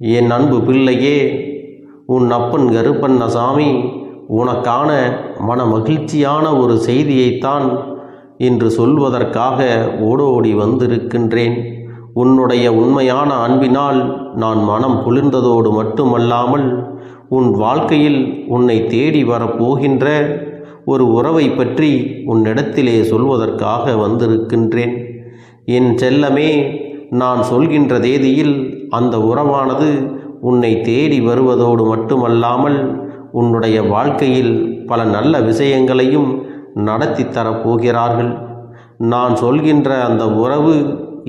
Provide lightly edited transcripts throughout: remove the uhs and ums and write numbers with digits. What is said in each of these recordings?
என் அன்பு பிள்ளையே, உன் அப்பன் கருப்பண்ணசாமி உனக்கான மன மகிழ்ச்சியான ஒரு செய்தியைத்தான் இன்று சொல்வதற்காக ஓடோடி வந்திருக்கின்றேன். உன்னுடைய உண்மையான அன்பினால் நான் மனம் குளிர்ந்ததோடு மட்டுமல்லாமல் உன் வாழ்க்கையில் உன்னை தேடி வரப்போகின்ற ஒரு உறவை பற்றி உன்னிடத்திலே சொல்வதற்காக வந்திருக்கின்றேன். என் செல்லமே, நான் சொல்கின்ற தேதியில் அந்த உறவானது உன்னை தேடி வருவதோடு மட்டுமல்லாமல் உன்னுடைய வாழ்க்கையில் பல நல்ல விஷயங்களையும் நடத்தி தரப்போகிறார்கள். நான் சொல்கின்ற அந்த உறவு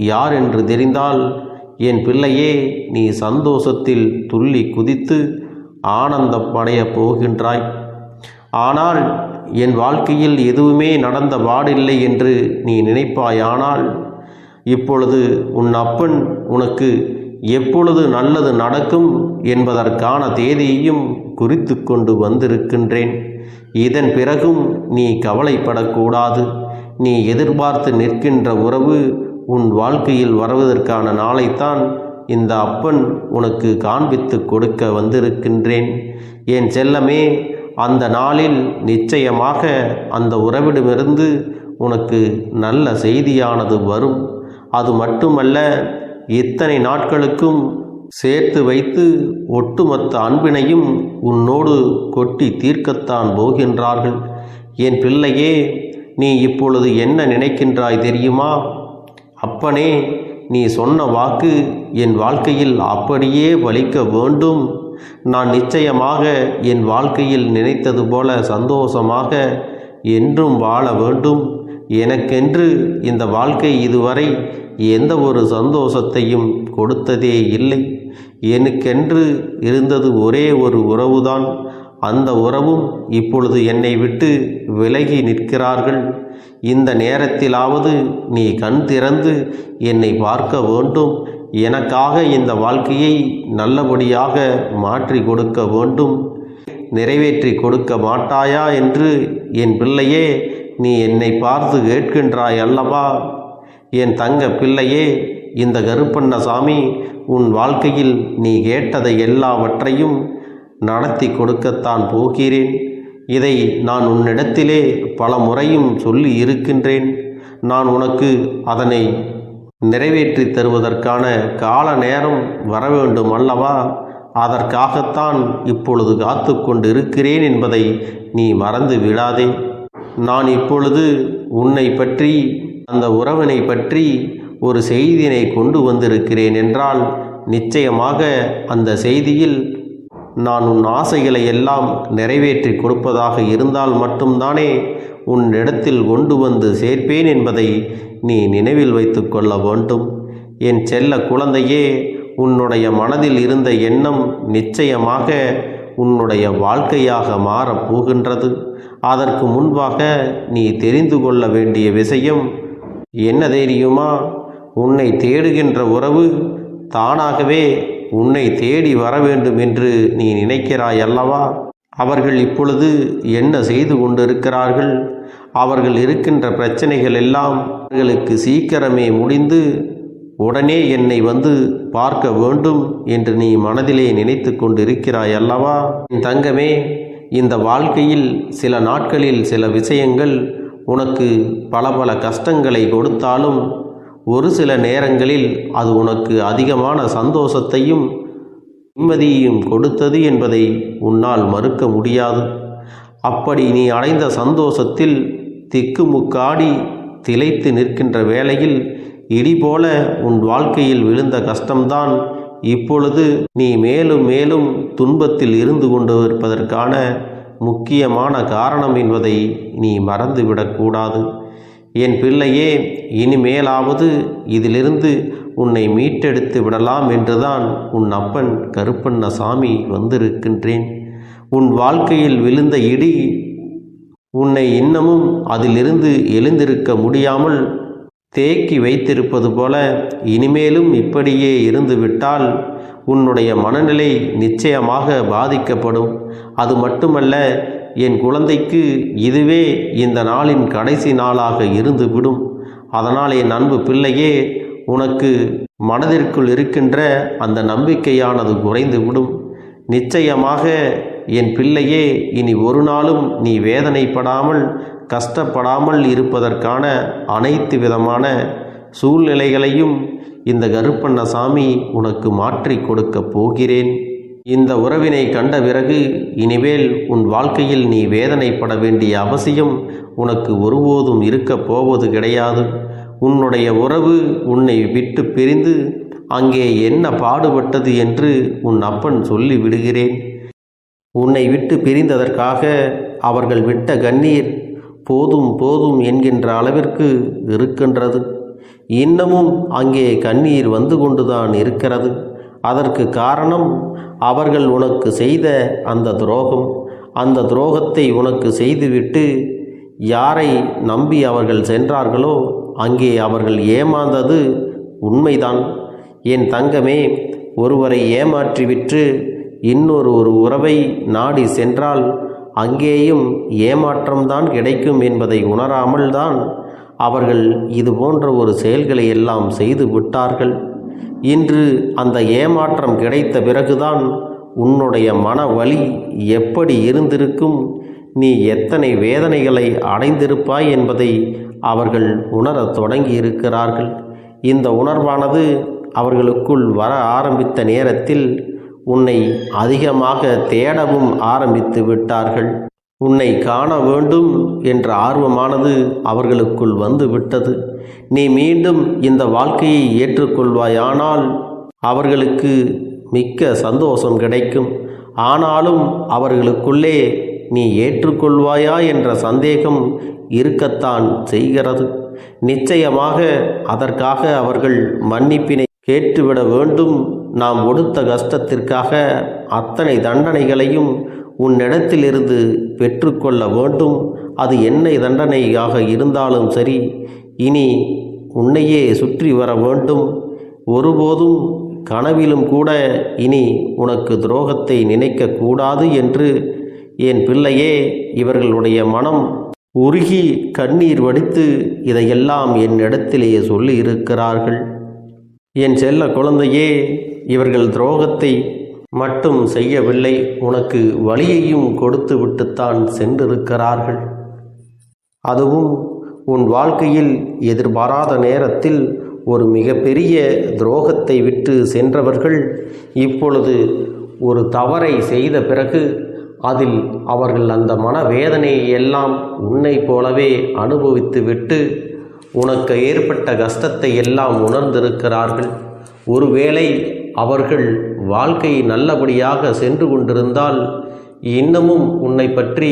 யார் என்று தெரிந்தால், என் பிள்ளையே, நீ சந்தோஷத்தில் துள்ளி குதித்து ஆனந்தமடைய போகின்றாய். ஆனால் என் வாழ்க்கையில் எதுவுமே நடந்த பாடில்லை என்று நீ நினைப்பாயானால், இப்பொழுது உன் அப்பன் உனக்கு எப்பொழுது நல்லது நடக்கும் என்பதற்கான தேதியையும் குறித்து கொண்டு வந்திருக்கின்றேன். இதன் பிறகும் நீ கவலைப்படக்கூடாது. நீ எதிர்பார்த்து நிற்கின்ற உறவு உன் வாழ்க்கையில் வருவதற்கான நாளைத்தான் இந்த அப்பன் உனக்கு காண்பித்து கொடுக்க வந்திருக்கின்றேன். என் செல்லமே, அந்த நாளில் நிச்சயமாக அந்த உறவிடமிருந்து உனக்கு நல்ல செய்தியானது வரும். அது மட்டுமல்ல, இத்தனை நாட்களுக்கும் சேர்த்து வைத்து ஒட்டுமொத்த அன்பினையும் உன்னோடு கொட்டி தீர்க்கத்தான் போகின்றார்கள். என் பிள்ளையே, நீ இப்பொழுது என்ன நினைக்கின்றாய் தெரியுமா? அப்பனே, நீ சொன்ன வாக்கு என் வாழ்க்கையில் அப்படியே பலிக்க வேண்டும். நான் நிச்சயமாக என் வாழ்க்கையில் நினைத்தது போல சந்தோஷமாக என்றும் வாழ வேண்டும். எனக்கென்று இந்த வாழ்க்கை இதுவரை எந்த ஒரு சந்தோஷத்தையும் கொடுத்ததே இல்லை. எனக்கென்று இருந்தது ஒரே ஒரு உறவுதான். அந்த உறவும் இப்பொழுது என்னை விட்டு விலகி நிற்கிறார்கள். இந்த நேரத்திலாவது நீ கண் திறந்து என்னை பார்க்க வேண்டும். எனக்காக இந்த வாழ்க்கையை நல்லபடியாக மாற்றி கொடுக்க வேண்டும். நிறைவேற்றி கொடுக்க மாட்டாயா என்று என் பிள்ளையே நீ என்னை பார்த்து கேட்கின்றாய் அல்லவா? என் தங்க பிள்ளையே, இந்த கருப்பண்ணசாமி உன் வாழ்க்கையில் நீ கேட்டதை எல்லாவற்றையும் நடத்தி கொடுக்கத்தான் போகிறேன். இதை நான் உன்னிடத்திலே பல முறையும் சொல்லி இருக்கின்றேன். நான் உனக்கு அதனை நிறைவேற்றி தருவதற்கான கால நேரம் வர வேண்டும் அல்லவா? அதற்காகத்தான் இப்பொழுது காத்து கொண்டு இருக்கிறேன் என்பதை நீ மறந்து விடாதே. நான் இப்பொழுது உன்னை பற்றி, அந்த உறவினை பற்றி ஒரு செய்தியினை கொண்டு வந்திருக்கிறேன் என்றால், நிச்சயமாக அந்த செய்தியில் நான் உன் ஆசைகளை எல்லாம் நிறைவேற்றி கொடுப்பதாக இருந்தால் மட்டும்தானே உன் இடத்தில் கொண்டு வந்து சேர்ப்பேன் என்பதை நீ நினைவில் வைத்து கொள்ள வேண்டும். என் செல்ல குழந்தையே, உன்னுடைய மனதில் இருந்த எண்ணம் நிச்சயமாக உன்னுடைய வாழ்க்கையாக மாறப் போகின்றது. அதற்கு முன்பாக நீ தெரிந்து கொள்ள வேண்டிய விஷயம் என்ன தெரியுமா? உன்னை தேடுகின்ற உறவு தானாகவே உன்னை தேடி வர வேண்டும் என்று நீ நினைக்கிறாய் அல்லவா? அவர்கள் இப்பொழுது என்ன செய்து கொண்டிருக்கிறார்கள்? அவர்கள் இருக்கின்ற பிரச்சனைகள் எல்லாம் அவர்களுக்கு சீக்கிரமே முடிந்து உடனே என்னை வந்து பார்க்க வேண்டும் என்று நீ மனதிலே நினைத்து கொண்டிருக்கிறாய் அல்லவா? என் தங்கமே, இந்த வாழ்க்கையில் சில நாட்களில் சில விஷயங்கள் உனக்கு பல பல கஷ்டங்களை கொடுத்தாலும், ஒரு சில நேரங்களில் அது உனக்கு அதிகமான சந்தோஷத்தையும் நிம்மதியையும் கொடுத்தது என்பதை உன்னால் மறுக்க முடியாது. அப்படி நீ அடைந்த சந்தோஷத்தில் திக்குமுக்காடி திளைத்து நிற்கின்ற வேளையில் இடி போல உன் வாழ்க்கையில் விழுந்த கஷ்டம்தான் இப்பொழுது நீ மேலும் மேலும் துன்பத்தில் இருந்து கொண்டு இருப்பதற்கான முக்கியமான காரணம் என்பதை நீ மறந்துவிடக்கூடாது. என் பிள்ளையே, இனிமேலாவது இதிலிருந்து உன்னை மீட்டெடுத்து விடலாம் என்றுதான் உன் அப்பன் கருப்பண்ணசாமி வந்திருக்கின்றேன். உன் வாழ்க்கையில் விழுந்த இடி உன்னை இன்னமும் அதிலிருந்து எழுந்திருக்க முடியாமல் தேக்கி வைத்திருப்பது போல இனிமேலும் இப்படியே இருந்துவிட்டால் உன்னுடைய மனநிலை நிச்சயமாக பாதிக்கப்படும். அது மட்டுமல்ல, என் குழந்தைக்கு இதுவே இந்த நாளின் கடைசி நாளாக இருந்துவிடும். அதனால் என் அன்பு பிள்ளையே, உனக்கு மனதிற்குள் இருக்கின்ற அந்த நம்பிக்கையானது குறைந்துவிடும். நிச்சயமாக என் பிள்ளையே, இனி ஒரு நாளும் நீ வேதனைப்படாமல் கஷ்டப்படாமல் இருப்பதற்கான அனைத்து விதமான சூழ்நிலைகளையும் இந்த கருப்பண்ணசாமி உனக்கு மாற்றி கொடுக்கப் போகிறேன். இந்த உறவினை கண்ட பிறகு இனிமேல் உன் வாழ்க்கையில் நீ வேதனைப்பட வேண்டிய அவசியம் உனக்கு ஒருபோதும் இருக்கப் போவது கிடையாது. உன்னுடைய உறவு உன்னை விட்டு பிரிந்து அங்கே என்ன பாடுபட்டது என்று உன் அப்பன் சொல்லி விடுகிறேன். உன்னை விட்டு பிரிந்ததற்காக அவர்கள் விட்ட கண்ணீர் போதும் போதும் என்கின்ற அளவிற்கு இருக்கின்றது. இன்னமும் அங்கே கண்ணீர் வந்து கொண்டுதான் இருக்கிறது. அதற்கு காரணம் அவர்கள் உனக்கு செய்த அந்த துரோகம். அந்த துரோகத்தை உனக்கு செய்துவிட்டு யாரை நம்பி அவர்கள் சென்றார்களோ அங்கே அவர்கள் ஏமாந்தது உண்மைதான். என் தங்கமே, ஒருவரை ஏமாற்றிவிட்டு இன்னொரு உறவை நாடி சென்றால் அங்கேயும் ஏமாற்றம்தான் கிடைக்கும் என்பதை உணராமல் தான் அவர்கள் இது போன்ற ஒரு செயல்களை எல்லாம் செய்து விட்டார்கள். இன்று அந்த ஏமாற்றம் கிடைத்த பிறகுதான் உன்னுடைய மன வலி எப்படி இருந்திருக்கும், நீ எத்தனை வேதனைகளை அடைந்திருப்பாய் என்பதை அவர்கள் உணரத் தொடங்கி இருக்கிறார்கள். இந்த உணர்வானது அவர்களுக்குள் வர ஆரம்பித்த நேரத்தில் உன்னை அதிகமாக தேடவும் ஆரம்பித்து விட்டார்கள். உன்னை காண வேண்டும் என்ற ஆர்வமானது அவர்களுக்குள் வந்து விட்டது. நீ மீண்டும் இந்த வாழ்க்கையை ஏற்றுக்கொள்வாயானால் அவர்களுக்கு மிக்க சந்தோஷம் கிடைக்கும். ஆனாலும் அவர்களுக்குள்ளே நீ ஏற்றுக்கொள்வாயா என்ற சந்தேகம் இருக்கத்தான் செய்கிறது. நிச்சயமாக அதற்காக அவர்கள் மன்னிப்பினை கேட்டுவிட வேண்டும். நாம் கொடுத்த கஷ்டத்திற்காக அத்தனை தண்டனைகளையும் உன்னிடத்திலிருந்து பெற்றுக்கொள்ள வேண்டும். அது என்ன தண்டனையாக இருந்தாலும் சரி, இனி உன்னையே சுற்றி வர வேண்டும். ஒருபோதும் கனவிலும் கூட இனி உனக்கு துரோகத்தை நினைக்கக்கூடாது என்று என் பிள்ளையே, இவர்களுடைய மனம் உருகி கண்ணீர் வடித்து இதையெல்லாம் என்னிடத்திலேயே சொல்லி இருக்கிறார்கள். என் செல்ல குழந்தையே, இவர்கள் துரோகத்தை மட்டும் செய்யவில்லை, உனக்கு வலியையும் கொடுத்து விட்டுத்தான் சென்றிருக்கிறார்கள். அதுவும் உன் வாழ்க்கையில் எதிர்பாராத நேரத்தில் ஒரு மிகப்பெரிய துரோகத்தை விட்டு சென்றவர்கள் இப்பொழுது ஒரு தவறை செய்த பிறகு அதில் அவர்கள் அந்த மனவேதனையை எல்லாம் உன்னை போலவே அனுபவித்துவிட்டு உனக்கு ஏற்பட்ட கஷ்டத்தை எல்லாம் உணர்ந்திருக்கிறார்கள். ஒருவேளை அவர்கள் வாழ்க்கை நல்லபடியாக சென்று கொண்டிருந்தால் இன்னமும் உன்னை பற்றி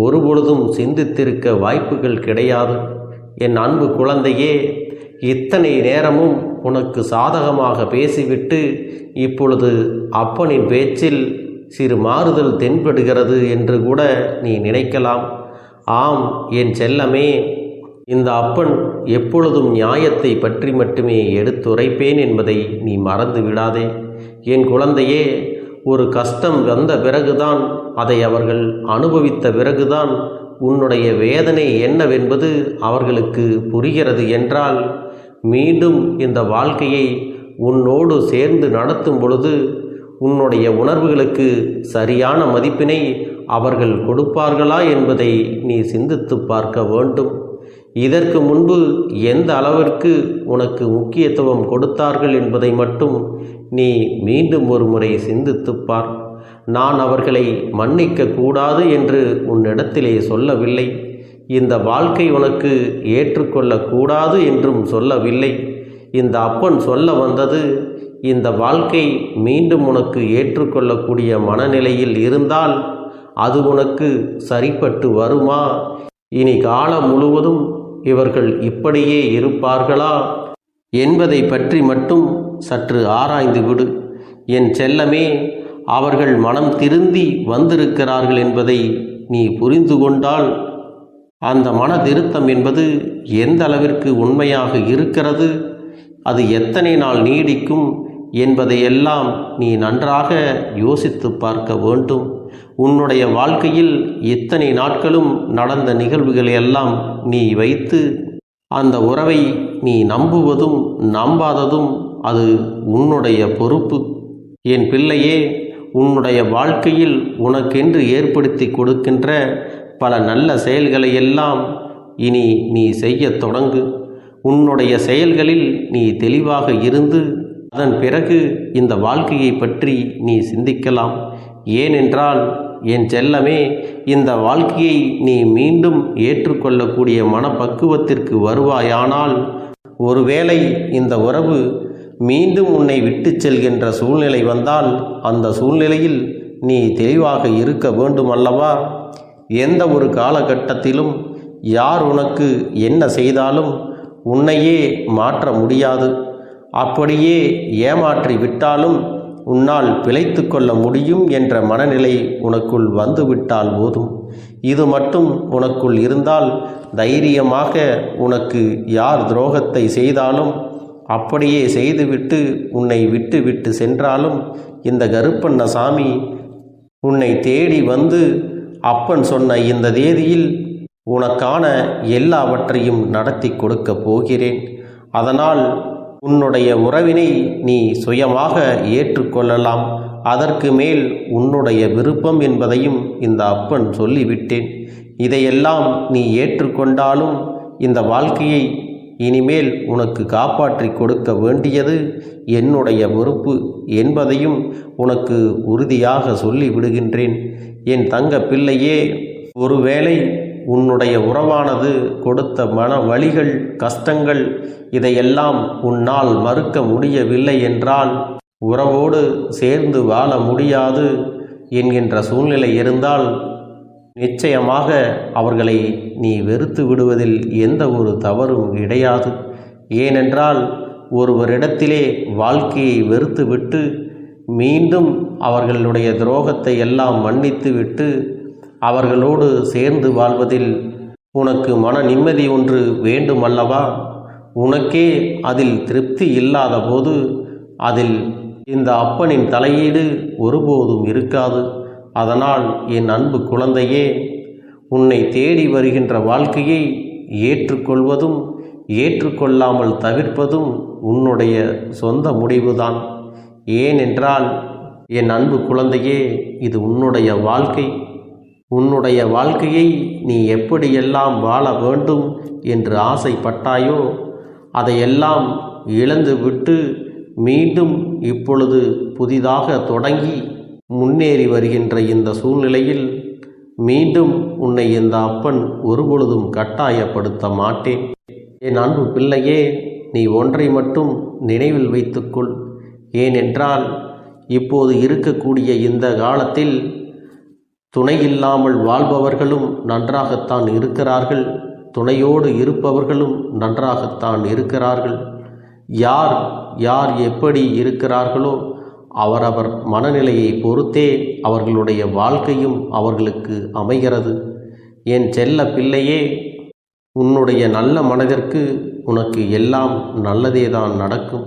ஒருபொழுதும் சிந்தித்திருக்க வாய்ப்புகள் கிடையாது. என் அன்பு குழந்தையே, இத்தனை நேரமும் உனக்கு சாதகமாக பேசிவிட்டு இப்பொழுது அப்பனின் பேச்சில் சிறு மாறுதல் தென்படுகிறது என்று கூட நீ நினைக்கலாம். ஆம் என் செல்லமே, இந்த அப்பன் எப்பொழுதும் நியாயத்தை பற்றி மட்டுமே எடுத்துரைப்பேன் என்பதை நீ மறந்து விடாதே. என் குழந்தையே, ஒரு கஷ்டம் வந்த பிறகுதான், அதை அவர்கள் அனுபவித்த பிறகுதான் உன்னுடைய வேதனை என்னவென்பது அவர்களுக்கு புரிகிறது என்றால், மீண்டும் இந்த வாழ்க்கையை உன்னோடு சேர்ந்து நடத்தும் பொழுது உன்னுடைய உணர்வுகளுக்கு சரியான மதிப்பினை அவர்கள் கொடுப்பார்களா என்பதை நீ சிந்தித்து பார்க்க வேண்டும். இதற்கு முன்பு எந்த அளவிற்கு உனக்கு முக்கியத்துவம் கொடுத்தார்கள் என்பதை மட்டும் நீ மீண்டும் ஒரு முறை சிந்தித்துப் பார். நான் அவர்களை மன்னிக்க கூடாது என்று உன்னிடத்திலே சொல்லவில்லை. இந்த வாழ்க்கை உனக்கு ஏற்றுக்கொள்ளக்கூடாது என்றும் சொல்லவில்லை. இந்த அப்பன் சொல்ல வந்தது, இந்த வாழ்க்கை மீண்டும் உனக்கு ஏற்றுக்கொள்ளக்கூடிய மனநிலையில் இருந்தால் அது உனக்கு சரிப்பட்டு வருமா? இனி காலம் முழுவதும் இவர்கள் இப்படியே இருப்பார்களா என்பதை பற்றி மட்டும் சற்று ஆராய்ந்து விடு. என் செல்லமே, அவர்கள் மனம் திருந்தி வந்திருக்கிறார்கள் என்பதை நீ புரிந்து கொண்டால் அந்த மன திருத்தம் என்பது எந்த அளவிற்கு உண்மையாக இருக்கிறது, அது எத்தனை நாள் நீடிக்கும் என்பதையெல்லாம் நீ நன்றாக யோசித்து பார்க்க வேண்டும். உன்னுடைய வாழ்க்கையில் இத்தனை நாட்களும் நடந்த நிகழ்வுகளை எல்லாம் நீ வைத்து அந்த உறவை நீ நம்புவதும் நம்பாததும் அது உன்னுடைய பொறுப்பு. என் பிள்ளையே, உன்னுடைய வாழ்க்கையில் உனக்கென்று ஏற்படுத்தி கொடுக்கின்ற பல நல்ல செயல்களை எல்லாம் இனி நீ செய்ய தொடங்கு. உன்னுடைய செயல்களில் நீ தெளிவாக இருந்து அதன் பிறகு இந்த வாழ்க்கையை பற்றி நீ சிந்திக்கலாம். ஏனென்றால் என் செல்லமே, இந்த வாழ்க்கையை நீ மீண்டும் ஏற்றுக்கொள்ளக்கூடிய மனப்பக்குவத்திற்கு வருவாயானால், ஒருவேளை இந்த உறவு மீண்டும் உன்னை விட்டு செல்கின்ற சூழ்நிலை வந்தால் அந்த சூழ்நிலையில் நீ தெளிவாக இருக்க வேண்டும் அல்லவா? எந்த ஒரு காலகட்டத்திலும் யார் உனக்கு என்ன செய்தாலும் உன்னையே மாற்ற முடியாது. அப்படியே ஏமாற்றி விட்டாலும் உன்னால் பிழைத்து கொள்ள முடியும் என்ற மனநிலை உனக்குள் வந்துவிட்டால் போதும். இது மட்டும் உனக்குள் இருந்தால் தைரியமாக உனக்கு யார் துரோகத்தை செய்தாலும் அப்படியே செய்துவிட்டு உன்னை விட்டு விட்டு சென்றாலும் இந்த கருப்பண்ணசாமி உன்னை தேடி வந்து அப்பன் சொன்ன இந்த தேதியில் உனக்கான எல்லாவற்றையும் நடத்தி கொடுக்க போகிறேன். அதனால் உன்னுடைய உறவினை நீ சுயமாக ஏற்றுக்கொள்ளலாம். அதற்கு மேல் உன்னுடைய விருப்பம் என்பதையும் இந்த அப்பன் சொல்லிவிட்டேன். இதையெல்லாம் நீ ஏற்றுக்கொண்டாலும் இந்த வாழ்க்கையை இனிமேல் உனக்கு காப்பாற்றி கொடுக்க வேண்டியது என்னுடைய பொறுப்பு என்பதையும் உனக்கு உறுதியாக சொல்லி விடுகின்றேன். என் தங்க பிள்ளையே, ஒருவேளை உன்னுடைய உறவானது கொடுத்த மன வலிகள், கஷ்டங்கள் இதையெல்லாம் உன்னால் மறுக்க முடியவில்லை என்றால், உறவோடு சேர்ந்து வாழ முடியாது என்கின்ற சூழ்நிலை இருந்தால் நிச்சயமாக அவர்களை நீ வெறுத்து விடுவதில் எந்த ஒரு தவறும் கிடையாது. ஏனென்றால் ஒருவரிடத்திலே வாழ்க்கையை வெறுத்து விட்டு மீண்டும் அவர்களுடைய துரோகத்தை எல்லாம் மன்னித்து விட்டு அவர்களோடு சேர்ந்து வாழ்வதில் உனக்கு மன நிம்மதி ஒன்று வேண்டுமல்லவா? உனக்கே அதில் திருப்தி இல்லாத போது அதில் இந்த அப்பனின் தலையீடு ஒருபோதும் இருக்காது. அதனால் என் அன்பு குழந்தையே, உன்னை தேடி வருகின்ற வாழ்க்கையை ஏற்றுக்கொள்வதும் ஏற்றுக்கொள்ளாமல் தவிர்ப்பதும் உன்னுடைய சொந்த முடிவுதான். ஏனென்றால் என் அன்பு குழந்தையே, இது உன்னுடைய வாழ்க்கை. உன்னுடைய வாழ்க்கையை நீ எப்படியெல்லாம் வாழ வேண்டும் என்று ஆசைப்பட்டாயோ அதையெல்லாம் இழந்துவிட்டு மீண்டும் இப்பொழுது புதிதாக தொடங்கி முன்னேறி வருகின்ற இந்த சூழ்நிலையில் மீண்டும் உன்னை இந்த அப்பன் ஒருபொழுதும் கட்டாயப்படுத்த மாட்டேன். என் அன்பு பிள்ளையே, நீ ஒன்றை மட்டும் நினைவில் வைத்துக்கொள். ஏனென்றால் இப்போது இருக்கக்கூடிய இந்த காலத்தில் துணை இல்லாமல் வாழ்பவர்களும் நன்றாகத்தான் இருக்கிறார்கள், துணையோடு இருப்பவர்களும் நன்றாகத்தான் இருக்கிறார்கள். யார் யார் எப்படி இருக்கிறார்களோ அவரவர் மனநிலையை பொறுத்தே அவர்களுடைய வாழ்க்கையும் அவர்களுக்கு அமைகிறது. என் செல்ல பிள்ளையே, உன்னுடைய நல்ல மனதிற்கு உனக்கு எல்லாம் நல்லதேதான் நடக்கும்.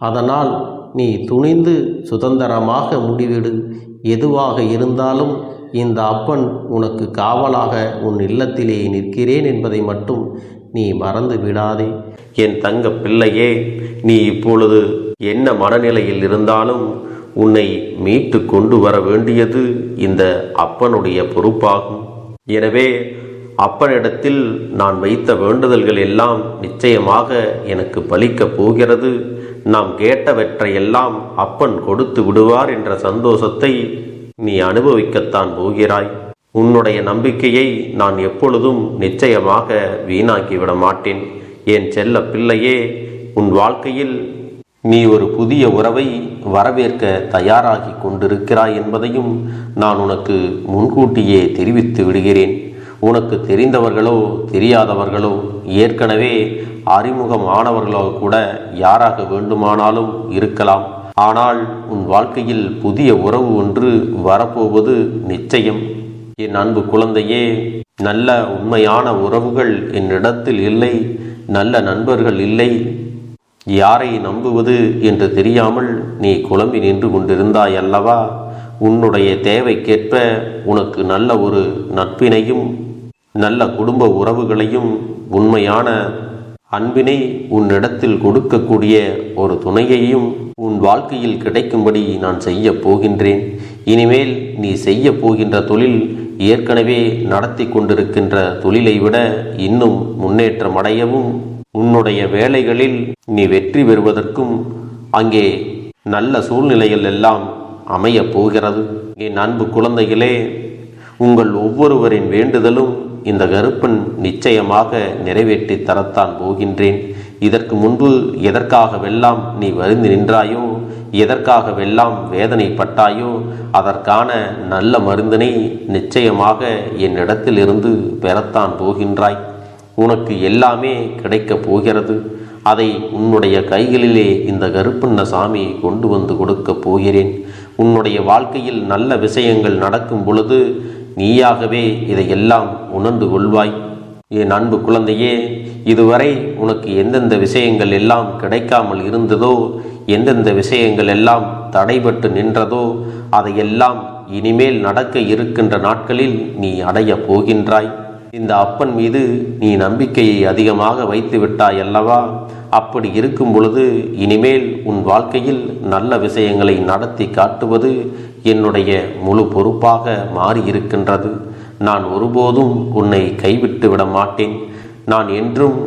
அதனால் நீ துணிந்து சுதந்திரமாக முடிவெடு. எதுவாக இருந்தாலும் இந்த அப்பன் உனக்கு காவலாக உன் இல்லத்திலே நிற்கிறேன் என்பதை மட்டும் நீ மறந்து விடாதே. என் தங்க பிள்ளையே, நீ இப்பொழுது என்ன மனநிலையில் இருந்தாலும் உன்னை மீட்டு கொண்டு வர வேண்டியது இந்த அப்பனுடைய பொறுப்பாகும். எனவே அப்பனிடத்தில் நான் வைத்த வேண்டுதல்கள் எல்லாம் நிச்சயமாக எனக்கு பலிக்கப் போகிறது. நாம் கேட்டவற்றையெல்லாம் அப்பன் கொடுத்து விடுவார் என்ற சந்தோஷத்தை நீ அனுபவிக்கத்தான் போகிறாய். உன்னுடைய நம்பிக்கையை நான் எப்பொழுதும் நிச்சயமாக வீணாக்கிவிட மாட்டேன். என் செல்ல பிள்ளையே, உன் வாழ்க்கையில் நீ ஒரு புதிய உறவை வரவேற்க தயாராகி கொண்டிருக்கிறாய் என்பதையும் நான் உனக்கு முன்கூட்டியே தெரிவித்து விடுகிறேன். உனக்கு தெரிந்தவர்களோ தெரியாதவர்களோ ஏற்கனவே அறிமுகமானவர்களோ கூட யாராக வேண்டுமானாலும் இருக்கலாம். ஆனால் உன் வாழ்க்கையில் புதிய உறவு ஒன்று வரப்போவது நிச்சயம். என் அன்பு குழந்தையே, நல்ல உண்மையான உறவுகள் என்னிடத்தில் இல்லை, நல்ல நண்பர்கள் இல்லை. யாரை நம்புவது என்று தெரியாமல் நீ குழம்பி நின்று கொண்டிருந்தாய் அல்லவா? உன்னுடைய தேவைக்கேற்ப உனக்கு நல்ல ஒரு நட்பினையும் நல்ல குடும்ப உறவுகளையும் உண்மையான அன்பினை உன்னிடத்தில் கொடுக்கக்கூடிய ஒரு துணையையும் உன் வாழ்க்கையில் கிடைக்கும்படி நான் செய்ய போகின்றேன். இனிமேல் நீ செய்ய போகின்ற தொழில் ஏற்கனவே நடத்தி கொண்டிருக்கின்ற தொழிலை விட இன்னும் முன்னேற்றம் அடையவும், உன்னுடைய வேலைகளில் நீ வெற்றி பெறுவதற்கும் அங்கே நல்ல சூழ்நிலைகள் எல்லாம் அமையப் போகிறது. என் அன்பு குழந்தைகளே, உங்கள் ஒவ்வொருவரின் வேண்டுதலும் இந்த கருப்பன் நிச்சயமாக நிறைவேற்றி தரத்தான் போகின்றேன். இதற்கு முன்பு எதற்காகவெல்லாம் நீ வருந்தி நின்றாயோ, எதற்காகவெல்லாம் வேதனைப்பட்டாயோ, அதற்கான நல்ல மருந்தினை நிச்சயமாக என்னிடத்திலிருந்து பெறத்தான் போகின்றாய். உனக்கு எல்லாமே கிடைக்கப் போகிறது. அதை உன்னுடைய கைகளிலே இந்த கருப்பண்ண சாமி கொண்டு வந்து கொடுக்கப் போகிறேன். உன்னுடைய வாழ்க்கையில் நல்ல விஷயங்கள் நடக்கும் பொழுது நீயாகவே இதையெல்லாம் உணர்ந்து கொள்வாய். என் அன்பு குழந்தையே, இதுவரை உனக்கு எந்தெந்த விஷயங்கள் எல்லாம் கிடைக்காமல் இருந்ததோ, எந்தெந்த விஷயங்கள் எல்லாம் தடைபட்டு நின்றதோ, அதையெல்லாம் இனிமேல் நடக்க இருக்கின்ற நாட்களில் நீ அடைய போகின்றாய். இந்த அப்பன் மீது நீ நம்பிக்கையை அதிகமாக வைத்து விட்டாய் அல்லவா? அப்படி இருக்கும் பொழுது இனிமேல் உன் வாழ்க்கையில் நல்ல விஷயங்களை நடத்தி காட்டுவது என்னுடைய முழு பொறுப்பாக மாறியிருக்கின்றது. நான் ஒருபோதும் உன்னை கைவிட்டு விட மாட்டேன். நான் என்றும்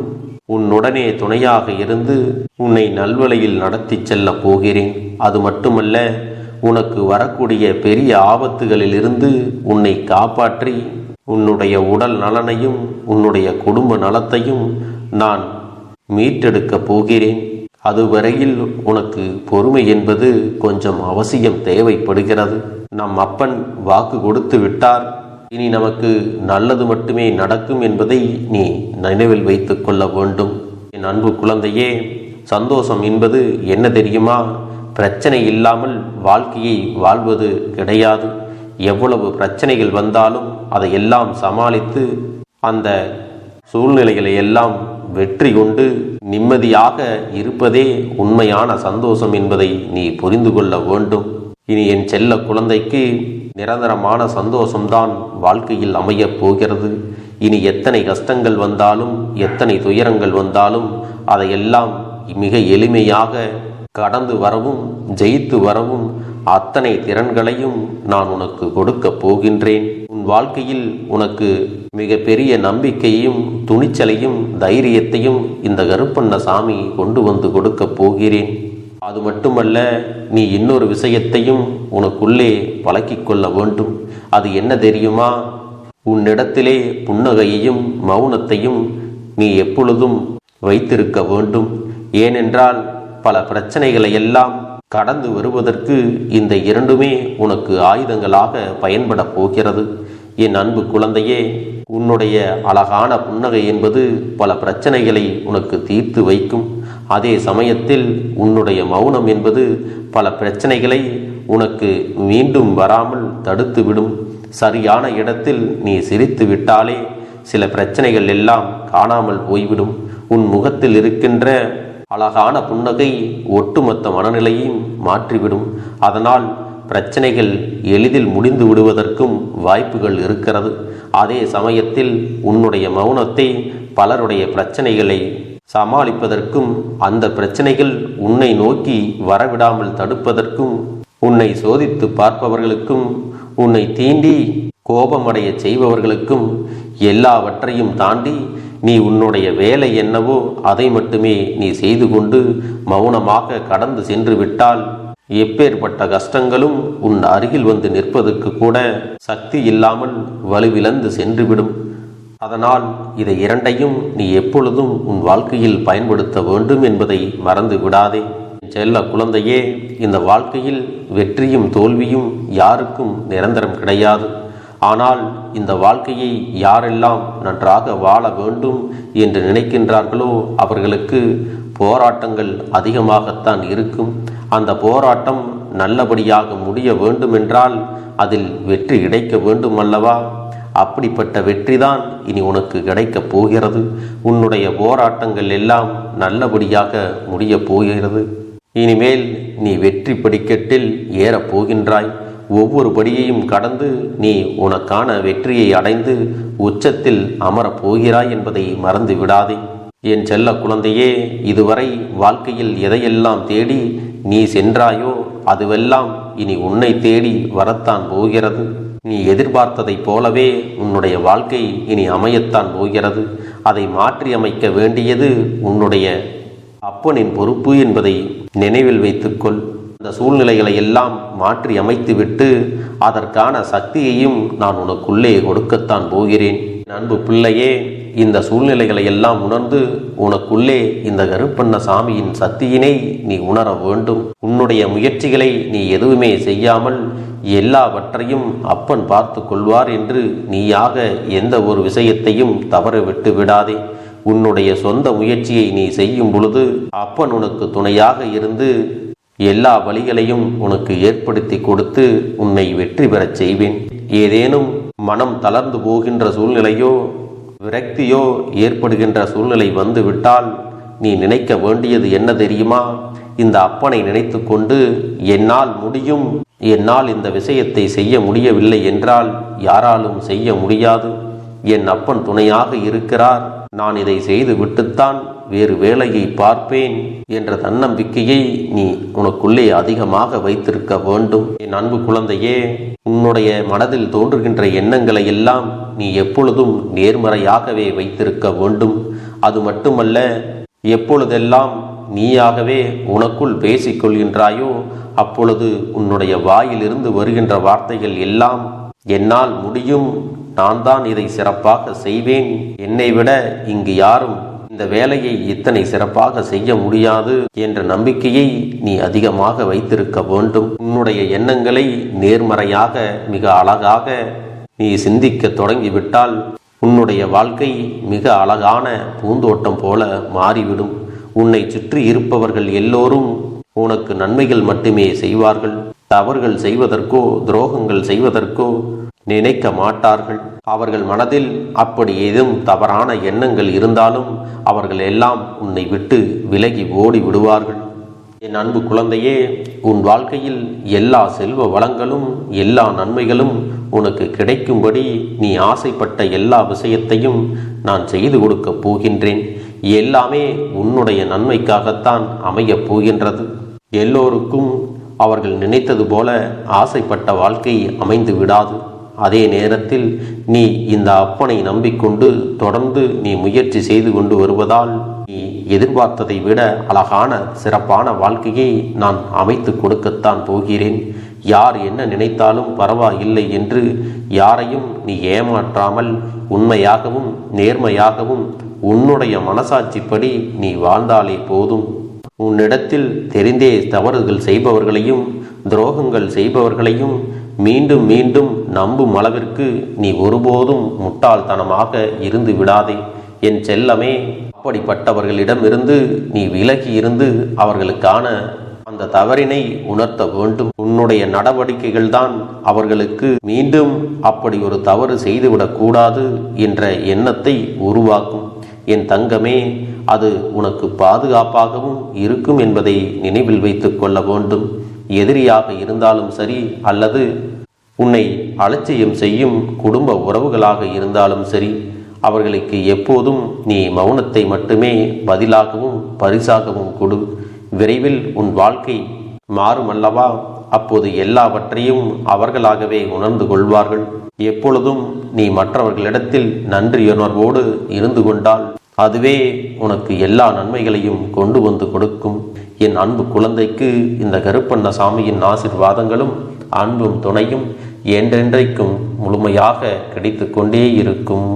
உன்னுடனே துணையாக இருந்து உன்னை நல்வழியில் நடத்தி செல்ல போகிறேன். அது மட்டுமல்ல, உனக்கு வரக்கூடிய பெரிய ஆபத்துகளிலிருந்து உன்னை காப்பாற்றி உன்னுடைய உடல் நலனையும் உன்னுடைய குடும்ப நலத்தையும் நான் மீட்டெடுக்கப் போகிறேன். அதுவரையில் உனக்கு பொறுமை என்பது கொஞ்சம் அவசியம் தேவைப்படுகிறது. நம் அப்பன் வாக்கு கொடுத்து விட்டார். இனி நமக்கு நல்லது மட்டுமே நடக்கும் என்பதை நீ நினைவில் வைத்து கொள்ள வேண்டும். என் அன்பு குழந்தையே, சந்தோஷம் என்பது என்ன தெரியுமா? பிரச்சனை இல்லாமல் வாழ்க்கையை வாழ்வது கிடையாது. எவ்வளவு பிரச்சனைகள் வந்தாலும் அதையெல்லாம் சமாளித்து அந்த சூழ்நிலைகளை எல்லாம் வெற்றி கொண்டு நிம்மதியாக இருப்பதே உண்மையான சந்தோஷம் என்பதை நீ புரிந்து கொள்ள வேண்டும். இனி என் செல்ல குழந்தைக்கு நிரந்தரமான சந்தோஷம்தான் வாழ்க்கையில் அமையப் போகிறது. இனி எத்தனை கஷ்டங்கள் வந்தாலும், எத்தனை துயரங்கள் வந்தாலும் அதையெல்லாம் மிக எளிமையாக கடந்து வரவும் ஜெயித்து வரவும் அத்தனை திறன்களையும் நான் உனக்கு கொடுக்க போகின்றேன். உன் வாழ்க்கையில் உனக்கு மிக பெரிய நம்பிக்கையும் துணிச்சலையும் தைரியத்தையும் இந்த கருப்பண்ண சாமி கொண்டு வந்து கொடுக்க போகிறேன். அது மட்டுமல்ல, நீ இன்னொரு விஷயத்தையும் உனக்குள்ளே பழக்கிக் கொள்ள வேண்டும். அது என்ன தெரியுமா? உன்னிடத்திலே புன்னகையையும் மௌனத்தையும் நீ எப்பொழுதும் வைத்திருக்க வேண்டும். ஏனென்றால் பல பிரச்சனைகளை எல்லாம் கடந்து வருவதற்கு இந்த இரண்டுமே உனக்கு ஆயுதங்களாக பயன்பட போகிறது. என் அன்பு குழந்தையே, உன்னுடைய அழகான புன்னகை என்பது பல பிரச்சனைகளை உனக்கு தீர்த்து வைக்கும். அதே சமயத்தில் உன்னுடைய மௌனம் என்பது பல பிரச்சனைகளை உனக்கு மீண்டும் வராமல் தடுத்துவிடும். சரியான இடத்தில் நீ சிரித்து விட்டாலே சில பிரச்சனைகள் எல்லாம் காணாமல் போய்விடும். உன் முகத்தில் இருக்கின்ற அழகான புன்னகை ஒட்டுமொத்த மனநிலையும் மாற்றிவிடும். அதனால் பிரச்சனைகள் எளிதில் முடிந்து விடுவதற்கும் வாய்ப்புகள் இருக்கிறது. அதே சமயத்தில் உன்னுடைய மௌனத்தை பலருடைய பிரச்சனைகளை சமாளிப்பதற்கும், அந்த பிரச்சனைகள் உன்னை நோக்கி வரவிடாமல் தடுப்பதற்கும், உன்னை சோதித்து பார்ப்பவர்களுக்கும், உன்னை தீண்டி கோபமடைய செய்பவர்களுக்கும் எல்லாவற்றையும் தாண்டி நீ உன்னுடைய வேலை என்னவோ அதை மட்டுமே நீ செய்து கொண்டு மௌனமாக கடந்து சென்று விட்டால் எப்பேற்பட்ட கஷ்டங்களும் உன் அருகில் வந்து நிற்பதற்கு கூட சக்தி இல்லாமல் வலுவிழந்து சென்றுவிடும். அதனால் இதை இரண்டையும் நீ எப்பொழுதும் உன் வாழ்க்கையில் பயன்படுத்த வேண்டும் என்பதை மறந்து விடாதே. செல்ல குழந்தையே, இந்த வாழ்க்கையில் வெற்றியும் தோல்வியும் யாருக்கும் நிரந்தரம் கிடையாது. ஆனால் இந்த வாழ்க்கையை யாரெல்லாம் நன்றாக வாழ வேண்டும் என்று நினைக்கின்றார்களோ அவர்களுக்கு போராட்டங்கள் அதிகமாகத்தான் இருக்கும். அந்த போராட்டம் நல்லபடியாக முடிய வேண்டுமென்றால் அதில் வெற்றி கிடைக்க வேண்டும் அல்லவா? அப்படிப்பட்ட வெற்றிதான் இனி உனக்கு கிடைக்கப் போகிறது. உன்னுடைய போராட்டங்கள் எல்லாம் நல்லபடியாக முடியப் போகிறது. இனிமேல் நீ வெற்றி படிக்கட்டில் ஏறப் போகின்றாய். ஒவ்வொரு படியையும் கடந்து நீ உனக்கான வெற்றியை அடைந்து உச்சத்தில் அமரப் போகிறாய் என்பதை மறந்து விடாதே. என் செல்ல குழந்தையே, இதுவரை வாழ்க்கையில் எதையெல்லாம் தேடி நீ சென்றாயோ அதுவெல்லாம் இனி உன்னை தேடி வரத்தான் போகிறது. நீ எதிர்பார்த்ததைப் போலவே உன்னுடைய வாழ்க்கை இனி அமையத்தான் போகிறது. அதை மாற்றி அமைக்க வேண்டியது உன்னுடைய அப்பனின் பொறுப்பு என்பதை நினைவில் வைத்துக்கொள். அந்த சூழ்நிலைகளை எல்லாம் மாற்றி அமைத்துவிட்டு அதற்கான சக்தியையும் நான் உனக்குள்ளே கொடுக்கத்தான் போகிறேன். அன்பு பிள்ளையே, இந்த சூழ்நிலைகளை எல்லாம் உணர்ந்து உனக்குள்ளே இந்த கருப்பண்ண சாமியின் சக்தியினை நீ உணர வேண்டும். உன்னுடைய முயற்சிகளை நீ எதுவுமே செய்யாமல் எல்லாவற்றையும் அப்பன் பார்த்து கொள்வார் என்று நீயாக எந்த ஒரு விஷயத்தையும் தவற விட்டு விடாதே. உன்னுடைய சொந்த முயற்சியை நீ செய்யும் பொழுது அப்பன் உனக்கு துணையாக இருந்து எல்லா வழிகளையும் உனக்கு ஏற்படுத்தி கொடுத்து உன்னை வெற்றி பெறச் செய்வேன். ஏதேனும் மனம் தளர்ந்து போகின்ற சூழ்நிலையோ விரக்தியோ ஏற்படுகின்ற சூழ்நிலை வந்துவிட்டால் நீ நினைக்க வேண்டியது என்ன தெரியுமா? இந்த அப்பனை நினைத்து கொண்டு என்னால் முடியும், என்னால் இந்த விஷயத்தை செய்ய முடியவில்லை என்றால் யாராலும் செய்ய முடியாது, என் அப்பன் துணையாக இருக்கிறார், நான் இதை செய்து விட்டுத்தான் வேறு வேலையை பார்ப்பேன் என்ற தன்னம்பிக்கையை நீ உனக்குள்ளே அதிகமாக வைத்திருக்க வேண்டும். என் அன்பு குழந்தையே, உன்னுடைய மனதில் தோன்றுகின்ற எண்ணங்களை எல்லாம் நீ எப்பொழுதும் நேர்மறையாகவே வைத்திருக்க வேண்டும். அது மட்டுமல்ல, எப்பொழுதெல்லாம் நீயாகவே உனக்குள் பேசிக்கொள்கின்றாயோ அப்பொழுது உன்னுடைய வாயிலிருந்து வருகின்ற வார்த்தைகள் எல்லாம் என்னால் முடியும், நான் தான் இதை சிறப்பாக செய்வேன், என்னை விட இங்கு யாரும் இந்த வேலையை இத்தனை சிறப்பாக செய்ய முடியாது என்ற நம்பிக்கையை நீ அதிகமாக வைத்திருக்க வேண்டும். உன்னுடைய எண்ணங்களை நேர்மறையாக மிக அழகாக நீ சிந்திக்க தொடங்கிவிட்டால் உன்னுடைய வாழ்க்கை மிக அழகான பூந்தோட்டம் போல மாறிவிடும். உன்னை சுற்றி இருப்பவர்கள் எல்லோரும் உனக்கு நன்மைகள் மட்டுமே செய்வார்கள். தவறுகள் செய்வதற்கோ துரோகங்கள் செய்வதற்கோ நினைக்க மாட்டார்கள். அவர்கள் மனதில் அப்படி ஏதும் தவறான எண்ணங்கள் இருந்தாலும் அவர்கள் எல்லாம் உன்னை விட்டு விலகி ஓடி விடுவார்கள். என் அன்பு குழந்தையே, உன் வாழ்க்கையில் எல்லா செல்வ வளங்களும் எல்லா நன்மைகளும் உனக்கு கிடைக்கும்படி நீ ஆசைப்பட்ட எல்லா விஷயத்தையும் நான் செய்து கொடுக்கப் போகின்றேன். எல்லாமே உன்னுடைய நன்மைக்காகத்தான் அமையப் போகின்றது. எல்லோருக்கும் அவர்கள் நினைத்தது போல ஆசைப்பட்ட வாழ்க்கை அமைந்து விடாது. அதே நேரத்தில் நீ இந்த அப்பனை நம்பிக்கொண்டு தொடர்ந்து நீ முயற்சி செய்து கொண்டு வருவதால் நீ எதிர்பார்த்ததை விட அழகான சிறப்பான வாழ்க்கையை நான் அமைத்து கொடுக்கத்தான் போகிறேன். யார் என்ன நினைத்தாலும் பரவாயில்லை என்று யாரையும் நீ ஏமாற்றாமல் உண்மையாகவும் நேர்மையாகவும் உன்னுடைய மனசாட்சிப்படி நீ வாழ்ந்தாலே போதும். உன்னிடத்தில் தெரிந்தே தவறுகள் செய்பவர்களையும் துரோகங்கள் செய்பவர்களையும் மீண்டும் மீண்டும் நம்பும் அளவிற்கு நீ ஒருபோதும் முட்டாள்தனமாக இருந்து விடாதே. என் செல்லமே, அப்படிப்பட்டவர்களிடமிருந்து நீ விலகி இருந்து அவர்களுக்கான அந்த தவறினை உணர்த்த வேண்டும். உன்னுடைய நடவடிக்கைகள் தான் அவர்களுக்கு மீண்டும் அப்படி ஒரு தவறு செய்துவிடக் கூடாது என்ற எண்ணத்தை உருவாக்கும். என் தங்கமே, அது உனக்கு பாதுகாப்பாகவும் இருக்கும் என்பதை நினைவில் வைத்துக் கொள்ள வேண்டும். எதிரியாக இருந்தாலும் சரி அல்லது உன்னை அலட்சியம் செய்யும் குடும்ப உறவுகளாக இருந்தாலும் சரி, அவர்களுக்கு எப்போதும் நீ மௌனத்தை மட்டுமே பதிலாகவும் பரிசாகவும் கொடு. விரைவில் உன் வாழ்க்கை மாறுமல்லவா? அப்போது எல்லாவற்றையும் அவர்களாகவே உணர்ந்து கொள்வார்கள். எப்பொழுதும் நீ மற்றவர்களிடத்தில் நன்றியுணர்வோடு இருந்து கொண்டால் அதுவே உனக்கு எல்லா நன்மைகளையும் கொண்டு வந்து கொடுக்கும். என் அன்பு குழந்தைக்கு இந்த கருப்பண்ண சாமியின் ஆசீர்வாதங்களும் அன்பும் துணையும் என்றென்றைக்கும் முழுமையாக கிடைத்து கொண்டே இருக்கும்.